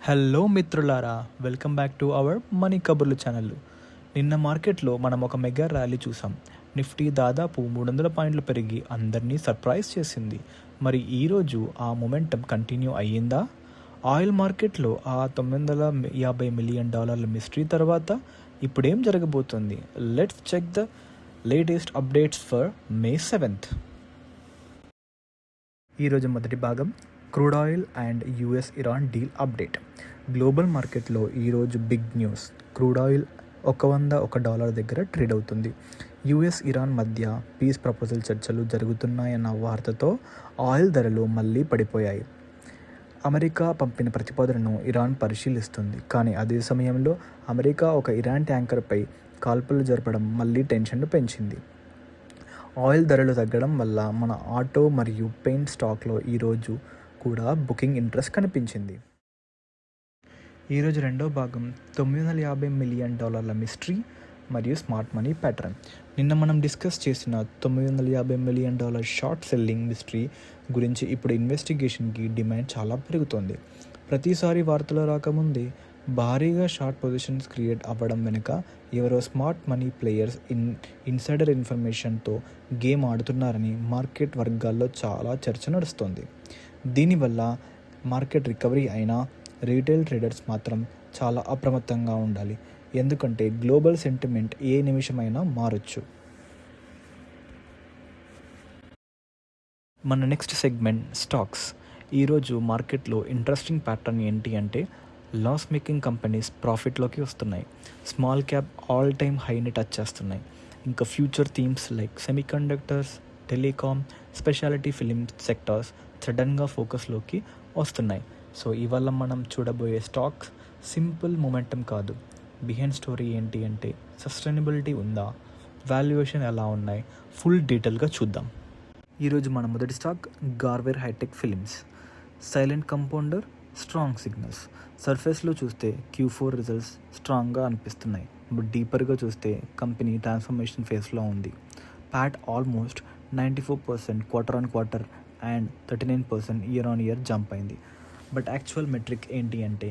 Hello మిత్రులారా, welcome back to our money కబుర్లు channel. నిన్న మార్కెట్లో మనం ఒక మెగా ర్యాలీ చూసాం. నిఫ్టీ దాదాపు 300 పాయింట్లు పెరిగి అందరినీ సర్ప్రైజ్ చేసింది. మరి ఈరోజు ఆ మొమెంటం కంటిన్యూ అయ్యిందా? ఆయిల్ మార్కెట్లో ఆ $950 మిలియన్ మిస్టరీ తర్వాత ఇప్పుడేం జరగబోతుంది? Let's check the latest updates for May 7th. ఈరోజు మొదటి భాగం crude oil and US Iran deal update. Global మార్కెట్లో ఈరోజు బిగ్ న్యూస్. క్రూడ్ ఆయిల్ $101 దగ్గర ట్రేడ్ అవుతుంది. యుఎస్ ఇరాన్ మధ్య పీస్ ప్రపోజల్ చర్చలు జరుగుతున్నాయన్న వార్తతో ఆయిల్ ధరలు మళ్ళీ పడిపోయాయి. అమెరికా పంపిన ప్రతిపాదనను ఇరాన్ పరిశీలిస్తుంది. కానీ అదే సమయంలో అమెరికా ఒక ఇరాన్ ట్యాంకర్పై కాల్పులు జరపడం మళ్ళీ టెన్షన్ను పెంచింది. ఆయిల్ ధరలు తగ్గడం వల్ల మన ఆటో మరియు పెయింట్ స్టాక్లో ఈరోజు కూడా బుకింగ్ ఇంట్రెస్ట్ కనిపించింది. ఈరోజు రెండో భాగం $950 మిలియన్ మిస్టరీ మరియు స్మార్ట్ మనీ ప్యాటర్న్. నిన్న మనం డిస్కస్ చేసిన $950 మిలియన్ షార్ట్ సెల్లింగ్ మిస్టరీ గురించి ఇప్పుడు ఇన్వెస్టిగేషన్కి డిమాండ్ చాలా పెరుగుతోంది. ప్రతిసారి వార్తలు రాకముందే భారీగా షార్ట్ పొజిషన్స్ క్రియేట్ అవ్వడం వెనుక ఎవరో స్మార్ట్ మనీ ప్లేయర్స్ ఇన్సైడర్ ఇన్ఫర్మేషన్తో గేమ్ ఆడుతున్నారని మార్కెట్ వర్గాల్లో చాలా చర్చ నడుస్తోంది. దీనివల్ల మార్కెట్ రికవరీ అయినా రీటైల్ ట్రేడర్స్ మాత్రం చాలా అప్రమత్తంగా ఉండాలి. ఎందుకంటే గ్లోబల్ సెంటిమెంట్ ఏ నిమిషమైనా మారొచ్చు. మన నెక్స్ట్ సెగ్మెంట్ స్టాక్స్. ఈరోజు మార్కెట్లో ఇంట్రెస్టింగ్ ప్యాటర్న్ ఏంటి అంటే లాస్ మేకింగ్ కంపెనీస్ ప్రాఫిట్లోకి వస్తున్నాయి. స్మాల్ క్యాప్ ఆల్ టైమ్ హైని టచ్ చేస్తున్నాయి. ఇంకా future themes like semiconductors, telecom, speciality film sectors సడన్గా ఫోకస్లోకి వస్తున్నాయి. సో ఇవాళ మనం చూడబోయే స్టాక్స్ సింపుల్ మొమెంటం కాదు. బిహైండ్ స్టోరీ ఏంటి అంటే సస్టైనబిలిటీ ఉందా, వాల్యుయేషన్ ఎలా ఉన్నాయి, ఫుల్ డీటెయిల్గా చూద్దాం. ఈరోజు మన మొదటి stock Garware Hitech Films. Silent compounder, strong signals. సర్ఫేస్లో చూస్తే Q4 రిజల్ట్స్ స్ట్రాంగ్గా అనిపిస్తున్నాయి. బట్ డీపర్గా చూస్తే కంపెనీ ట్రాన్స్ఫర్మేషన్ ఫేస్లో ఉంది. PAT almost 94% quarter on quarter and 39% year on year jump అయింది. బట్ యాక్చువల్ మెట్రిక్ ఏంటి అంటే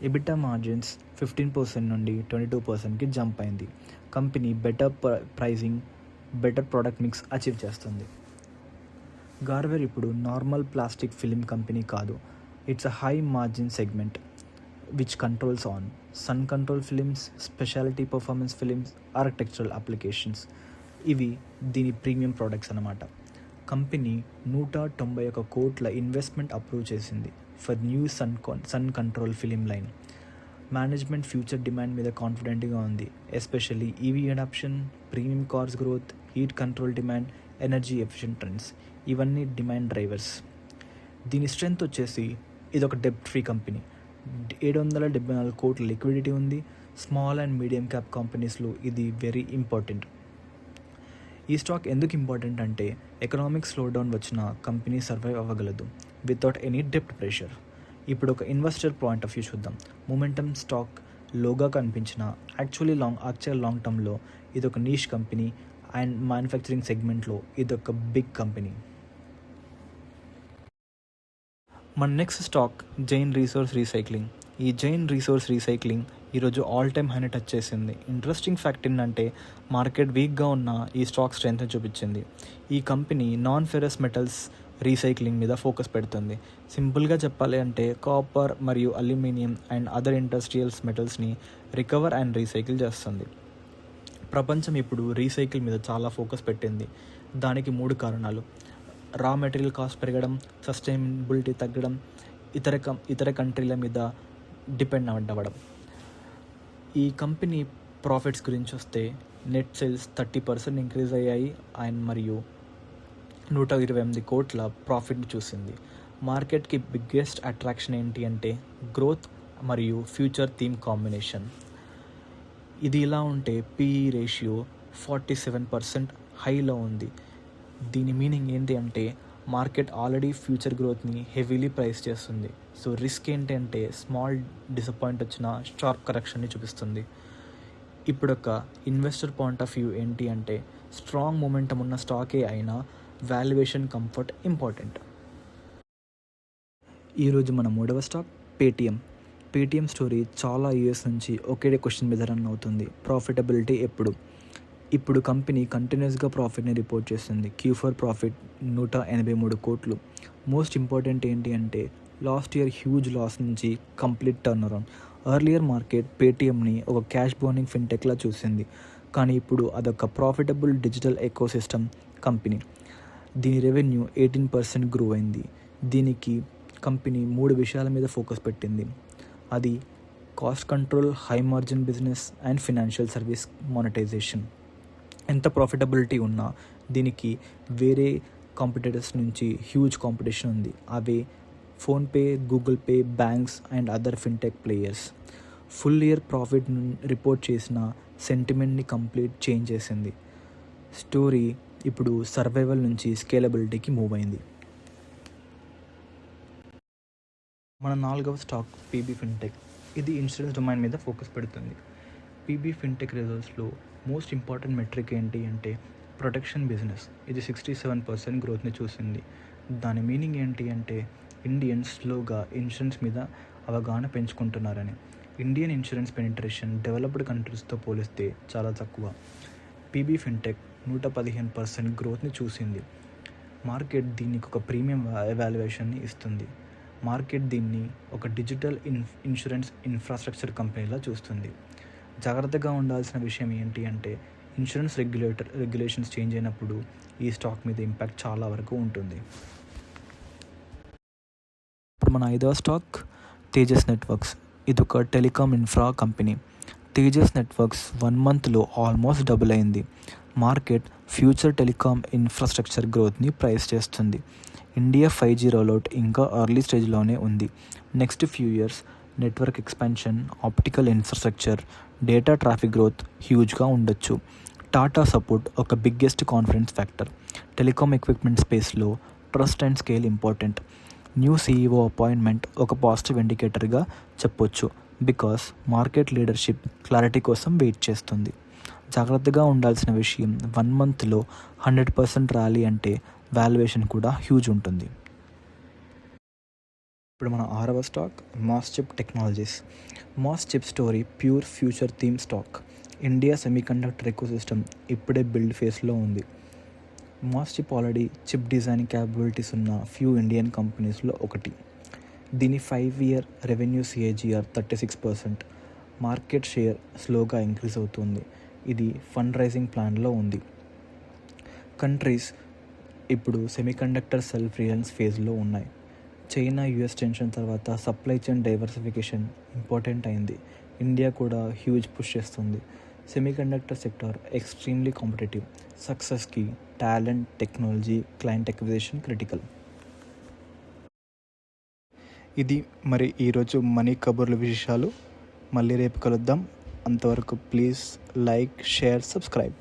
ఎబిటా మార్జిన్స్ 15% నుండి 22%కి జంప్ అయింది. Company better pricing, better product mix achieve చేస్తుంది. గార్వేర్ ఇప్పుడు నార్మల్ ప్లాస్టిక్ ఫిలిం కంపెనీ కాదు. It's a high margin segment which controls on sun control films, speciality performance films, architectural applications. ఇవి దీని ప్రీమియం ప్రోడక్ట్స్ అన్నమాట. Company 191 కోట్ల investment approve చేసింది for new sun control film line. Management future demand మీద కాన్ఫిడెంట్గా ఉంది. Especially EV adoption, premium cars growth, heat control demand, energy efficient trends ఇవన్నీ demand drivers. దీని స్ట్రెంగ్త్ వచ్చేసి ఇదొక డెబ్ట్ ఫ్రీ కంపెనీ. 774 కోట్ల లిక్విడిటీ ఉంది. స్మాల్ అండ్ మీడియం క్యాప్ కంపెనీస్లో ఇది వెరీ ఇంపార్టెంట్. ఈ స్టాక్ ఎందుకు ఇంపార్టెంట్ అంటే ఎకనామిక్ స్లో డౌన్ వచ్చిన కంపెనీ సర్వైవ్ అవ్వగలదు వితౌట్ ఎనీ డెప్ట్ ప్రెషర్. ఇప్పుడు ఒక ఇన్వెస్టర్ పాయింట్ ఆఫ్ వ్యూ చూద్దాం. మొమెంటమ్ స్టాక్ లోగా కనిపించిన యాక్చువల్ లాంగ్ టర్మ్లో ఇదొక నీష్ కంపెనీ అండ్ మ్యానుఫ్యాక్చరింగ్ సెగ్మెంట్లో ఇదొక బిగ్ కంపెనీ. మన next stock Jain resource recycling. ఈ జైన్ రీసోర్స్ రీసైక్లింగ్ ఈరోజు ఆల్ టైమ్ హైని టచ్ చేసింది. ఇంట్రెస్టింగ్ ఫ్యాక్ట్ ఏంటంటే మార్కెట్ వీక్గా ఉన్న ఈ స్టాక్ స్ట్రెంత్ చూపించింది. ఈ company non ferrous metals recycling మీద ఫోకస్ పెడుతుంది. సింపుల్గా చెప్పాలి అంటే కాపర్ మరియు అల్యూమినియం అండ్ అదర్ ఇండస్ట్రియల్స్ మెటల్స్ని రికవర్ అండ్ రీసైకిల్ చేస్తుంది. ప్రపంచం ఇప్పుడు రీసైకిల్ మీద చాలా ఫోకస్ పెట్టింది. దానికి 3 కారణాలు: రా మెటీరియల్ కాస్ట్ పెరగడం, సస్టైనబిలిటీ తగ్గడం, ఇతర కంట్రీల మీద డిపెండ్ అవ్వడం. ఈ కంపెనీ ప్రాఫిట్స్ గురించి వస్తే నెట్ సేల్స్ 30% ఇంక్రీజ్ అయ్యాయి అండ్ మరియు 128 కోట్ల ప్రాఫిట్ చూసింది. మార్కెట్కి బిగ్గెస్ట్ అట్రాక్షన్ ఏంటి అంటే గ్రోత్ మరియు ఫ్యూచర్ థీమ్ కాంబినేషన్. ఇది ఇలా ఉంటే PE రేషియో 47% హైలో ఉంది. దీని మీనింగ్ ఏంటి అంటే మార్కెట్ ఆల్రెడీ ఫ్యూచర్ గ్రోత్ని హెవీలీ ప్రైస్ చేస్తుంది. సో రిస్క్ ఏంటి అంటే స్మాల్ డిసప్పాయింట్ వచ్చిన షార్ప్ కరెక్షన్ని చూపిస్తుంది. ఇప్పుడు ఒక ఇన్వెస్టర్ పాయింట్ ఆఫ్ వ్యూ ఏంటి అంటే స్ట్రాంగ్ మొమెంటం ఉన్న స్టాకే అయినా వాల్యుయేషన్ కంఫర్ట్ ఇంపార్టెంట్. ఈరోజు మన మూడవ స్టాక్ పేటీఎం స్టోరీ చాలా ఇయర్స్ నుంచి ఒకే క్వశ్చన్ మీద రన్ అవుతుంది. ప్రాఫిటబిలిటీ ఇప్పుడు కంపెనీ కంటిన్యూస్గా ప్రాఫిట్ని రిపోర్ట్ చేస్తుంది. Q4 ప్రాఫిట్ 183 కోట్లు. మోస్ట్ ఇంపార్టెంట్ ఏంటి అంటే లాస్ట్ ఇయర్ హ్యూజ్ లాస్ నుంచి complete turnaround. Earlier market పేటీఎంని ఒక క్యాష్ బర్నింగ్ ఫిన్టెక్లా చూసింది, కానీ ఇప్పుడు అదొక ప్రాఫిటబుల్ డిజిటల్ ఎకోసిస్టమ్ కంపెనీ. దీని రెవెన్యూ 18% గ్రో అయింది. దీనికి కంపెనీ 3 విషయాల మీద ఫోకస్ పెట్టింది. అది cost control, high margin business and financial service monetisation. ఎంత ప్రాఫిటబిలిటీ ఉన్నా దీనికి వేరే కాంపిటేటర్స్ నుంచి హ్యూజ్ కాంపిటీషన్ ఉంది. అవే PhonePe, Google Pay, banks and other fintech players. Full year profit report చేసిన సెంటిమెంట్ని కంప్లీట్ చేంజ్ చేసింది. స్టోరీ ఇప్పుడు సర్వైవల్ నుంచి స్కేలబిలిటీకి మూవ్ అయింది. మన 4వ స్టాక్ పీబీ ఫిన్టెక్. ఇది ఇన్సూరెన్స్ డొమైన్ మీద ఫోకస్ పెడుతుంది. పీబీ ఫిన్టెక్ రిజల్ట్స్లో మోస్ట్ ఇంపార్టెంట్ మెట్రిక్ ఏంటి అంటే ప్రొటెక్షన్ బిజినెస్. ఇది 67% గ్రోత్ని చూసింది. దాని మీనింగ్ ఏంటి అంటే ఇండియన్స్ స్లోగా ఇన్సూరెన్స్ మీద అవగాహన పెంచుకుంటున్నారని. ఇండియన్ ఇన్సూరెన్స్ పెనిట్రేషన్ డెవలప్డ్ కంట్రీస్తో పోలిస్తే చాలా తక్కువ. పీబీ ఫిన్టెక్ 115% గ్రోత్ని చూసింది. మార్కెట్ దీనికి ఒక ప్రీమియం వాల్యుయేషన్ని ఇస్తుంది. మార్కెట్ దీన్ని ఒక డిజిటల్ ఇన్సూరెన్స్ ఇన్ఫ్రాస్ట్రక్చర్ కంపెనీలా చూస్తుంది. జాగ్రత్తగా ఉండాల్సిన విషయం ఏంటి అంటే ఇన్సూరెన్స్ రెగ్యులేషన్స్ చేంజ్ అయినప్పుడు ఈ స్టాక్ మీద ఇంపాక్ట్ చాలా వరకు ఉంటుంది. ఇప్పుడు మన 5వ స్టాక్ తేజస్ నెట్వర్క్స్. ఇది ఒక telecom infra company. Tejas networks 1 మంత్లో ఆల్మోస్ట్ డబుల్ అయింది. మార్కెట్ ఫ్యూచర్ టెలికాం ఇన్ఫ్రాస్ట్రక్చర్ గ్రోత్ని ప్రైస్ చేస్తుంది. ఇండియా 5G రోల్అవుట్ ఇంకా ఎర్లీ స్టేజ్లోనే ఉంది. Next few years network expansion, optical infrastructure, data traffic growth హ్యూజ్గా ఉండొచ్చు. టాటా సపోర్ట్ ఒక biggest confidence factor. Telecom equipment స్పేస్లో trust and scale important. New CEO appointment ఒక పాజిటివ్ ఇండికేటర్గా చెప్పొచ్చు, బికాస్ మార్కెట్ లీడర్షిప్ క్లారిటీ కోసం వెయిట్ చేస్తుంది. జాగ్రత్తగా ఉండాల్సిన విషయం 1 మంత్లో 100% ర్యాలీ అంటే వాల్యుయేషన్ కూడా హ్యూజ్ ఉంటుంది. ఇప్పుడు మన 6వ stock MosChip technologies. MosChip story pure future theme stock. India semiconductor ecosystem ఇప్పుడే బిల్డ్ ఫేస్లో ఉంది. MosChip already chip design capabilities ఉన్న ఫ్యూ ఇండియన్ కంపెనీస్లో ఒకటి. దీని 5-year revenue CAGR 36%. Market share స్లోగా ఇంక్రీజ్ అవుతుంది. ఇది ఫండ్ రైజింగ్ ప్లాన్లో ఉంది. కంట్రీస్ ఇప్పుడు సెమీకండక్టర్ సెల్ఫ్ రిలయన్స్ ఫేజ్లో ఉన్నాయి. చైనా US టెన్షన్ తర్వాత సప్లై చైన్ డైవర్సిఫికేషన్ ఇంపార్టెంట్ అయింది. ఇండియా కూడా హ్యూజ్ పుష్ చేస్తుంది. Semiconductor sector extremely competitive. సక్సెస్కి talent, technology, client acquisition critical. ఇది మరి ఈరోజు మనీ కబుర్ల విశేషాలు. మళ్ళీ రేపు కలుద్దాం. అంతవరకు ప్లీజ్ లైక్, షేర్, సబ్స్క్రైబ్.